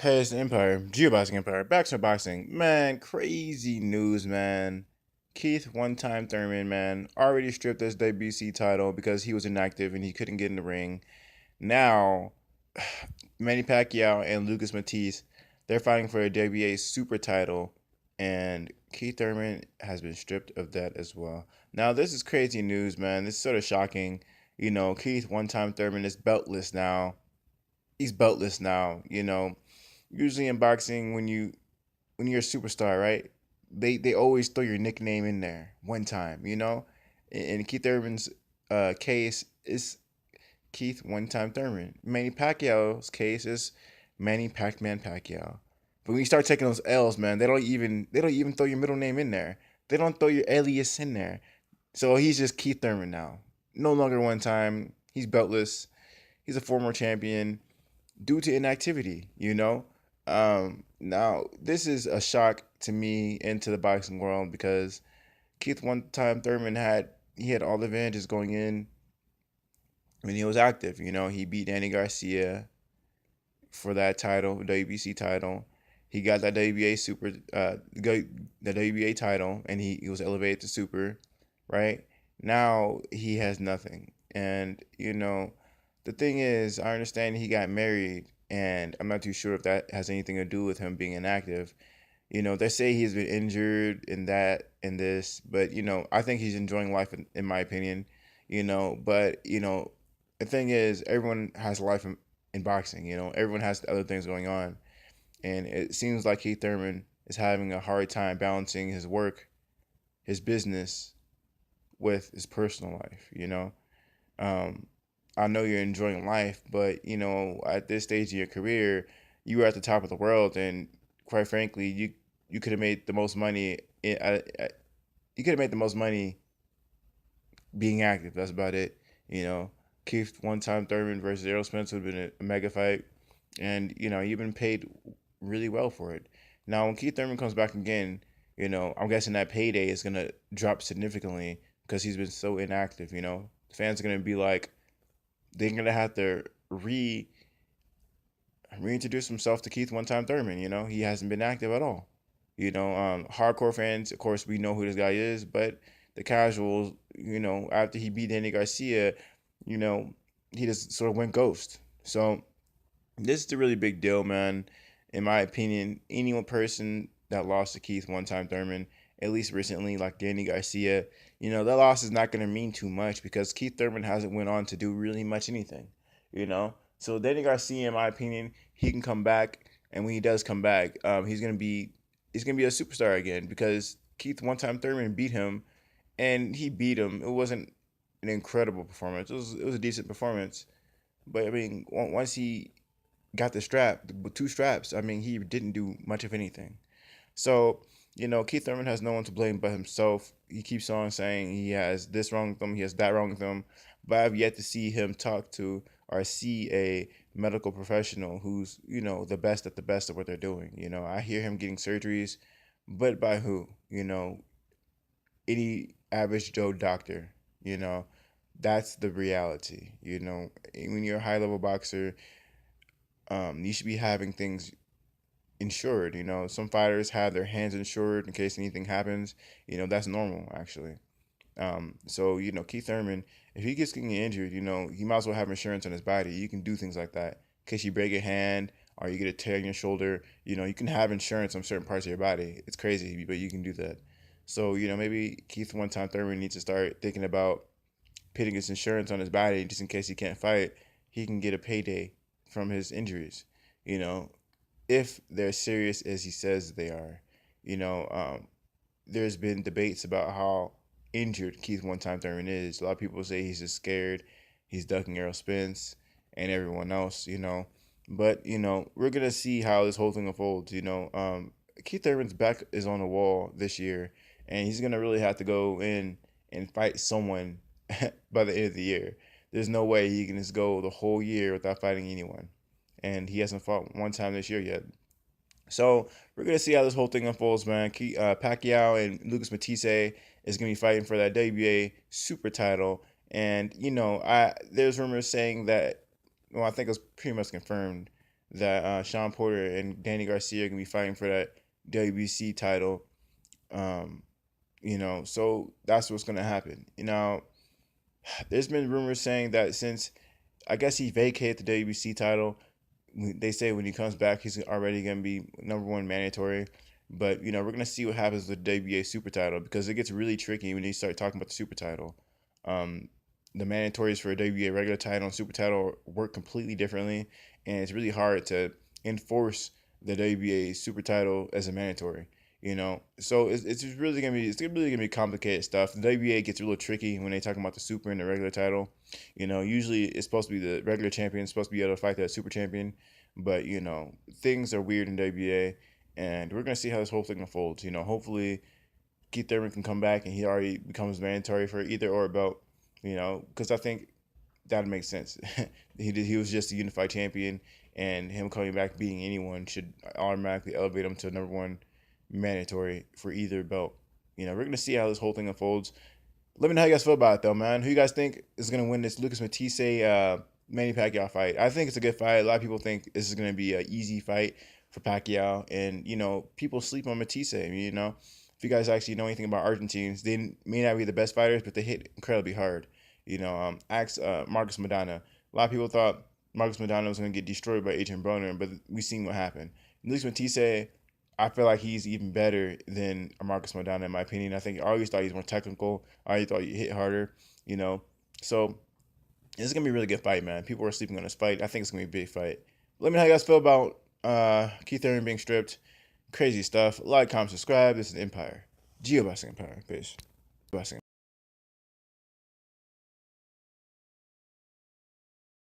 Hey, it's the Empire, Geoboxing Empire, Baxter Boxing. Man, crazy news, man. Keith One Time Thurman, man, already stripped his WBC title because he was inactive and he couldn't get in the ring. Now, Manny Pacquiao and Lucas Matisse, they're fighting for a WBA super title, and Keith Thurman has been stripped of that as well. Now, this is crazy news, man. This is sort of shocking. Keith One Time Thurman is beltless now. He's beltless now. Usually in boxing, when you're a superstar, right? They always throw your nickname in there one time. In Keith Urban's case is Keith One Time Thurman. Manny Pacquiao's case is Manny Pac-Man Pacquiao. But when you start taking those L's, man, they don't even throw your middle name in there. They don't throw your alias in there. So he's just Keith Thurman now. No longer one time. He's beltless. He's a former champion due to inactivity. Now this is a shock to me into the boxing world because Keith One Time Thurman had all the advantages going in when he was active. He beat Danny Garcia for that title, WBC title. He got that WBA super, the WBA title, and he was elevated to super. Right now, he has nothing, and the thing is, I understand he got married, and I'm not too sure if that has anything to do with him being inactive. They say he's been injured in that and this, but I think he's enjoying life in my opinion. But the thing is, everyone has life in boxing. Everyone has other things going on, and it seems like Keith Thurman is having a hard time balancing his work, his business, with his personal life. Um, I know you're enjoying life, but at this stage of your career, you were at the top of the world, and quite frankly, you could have made the most money. You could have made the most money being active. That's about it. Keith One Time Thurman versus Errol Spence would have been a mega fight, and you've been paid really well for it. Now, when Keith Thurman comes back again, I'm guessing that payday is gonna drop significantly because he's been so inactive. The fans are gonna be like, they're gonna have to reintroduce himself to Keith One Time Thurman. He hasn't been active at all. Hardcore fans, of course, we know who this guy is, but the casuals, after he beat Danny Garcia, you know, he just sort of went ghost. So this is a really big deal, man. In my opinion, any one person that lost to Keith One Time Thurman, at least recently, like Danny Garcia, that loss is not going to mean too much because Keith Thurman hasn't went on to do really much anything, you know. So Danny Garcia, in my opinion, he can come back, and when he does come back, he's gonna be a superstar again because Keith One Time Thurman beat him, and he beat him. It wasn't an incredible performance. It was a decent performance, but I mean, once he got the strap, the two straps, I mean, he didn't do much of anything. So, Keith Thurman has no one to blame but himself. He keeps on saying he has this wrong with him, he has that wrong with him, but I've yet to see him talk to or see a medical professional who's, the best at the best of what they're doing. I hear him getting surgeries, but by who? Any average Joe doctor, you know, that's the reality. When you're a high level boxer, you should be having things insured. Some fighters have their hands insured in case anything happens. That's normal actually. So Keith Thurman, if he gets getting injured, he might as well have insurance on his body. You can do things like that in case you break a hand or you get a tear in your shoulder. You can have insurance on certain parts of your body. It's crazy, but you can do that. So maybe Keith One Time Thurman needs to start thinking about putting his insurance on his body just in case he can't fight. He can get a payday from his injuries. You know, if they're serious as he says they are. You know, um, there's been debates about how injured Keith One Time Thurman is. A lot of people say he's just scared. He's ducking Errol Spence and everyone else. But, we're going to see how this whole thing unfolds. Keith Thurman's back is on the wall this year, and he's going to really have to go in and fight someone by the end of the year. There's no way he can just go the whole year without fighting anyone. And he hasn't fought one time this year yet. So we're gonna see how this whole thing unfolds, man. Pacquiao and Lucas Matisse is gonna be fighting for that WBA super title, and there's rumors saying that, well, I think it's pretty much confirmed that Sean Porter and Danny Garcia are gonna be fighting for that WBC title. Um, so that's what's gonna happen. There's been rumors saying that since I guess he vacated the WBC title, they say when he comes back he's already gonna be #1 mandatory. But we're gonna see what happens with the WBA super title because it gets really tricky when you start talking about the super title. Um, the mandatories for a WBA regular title and super title work completely differently, and it's really hard to enforce the WBA super title as a mandatory. So it's just really gonna be complicated stuff. The WBA gets a little tricky when they talk about the super and the regular title. Usually it's supposed to be the regular champion supposed to be able to fight that super champion, but things are weird in WBA, and we're gonna see how this whole thing unfolds. Hopefully Keith Thurman can come back and he already becomes mandatory for either or belt. Because I think that makes sense. He was just a unified champion, and him coming back beating anyone should automatically elevate him to #1 mandatory for either belt. We're gonna see how this whole thing unfolds. Let me know how you guys feel about it though, man. Who you guys think is gonna win this Lucas Matisse Manny Pacquiao fight? I think it's a good fight. A lot of people think this is gonna be an easy fight for Pacquiao, and people sleep on Matisse. If you guys actually know anything about Argentines, they may not be the best fighters, but they hit incredibly hard. Ask Marcus Maidana. A lot of people thought Marcus Maidana was going to get destroyed by Adrian Broner, but we seen what happened. Luis Matisse, I feel like he's even better than Marcus Maidana in my opinion. I always thought he's more technical. I always thought he hit harder. So this is gonna be a really good fight, man. People are sleeping on this fight. I think it's gonna be a big fight. Let me know how you guys feel about Keith Thurman being stripped. Crazy stuff. Like, comment, subscribe. This is Empire. Geoboxing Empire. Peace. Boxing.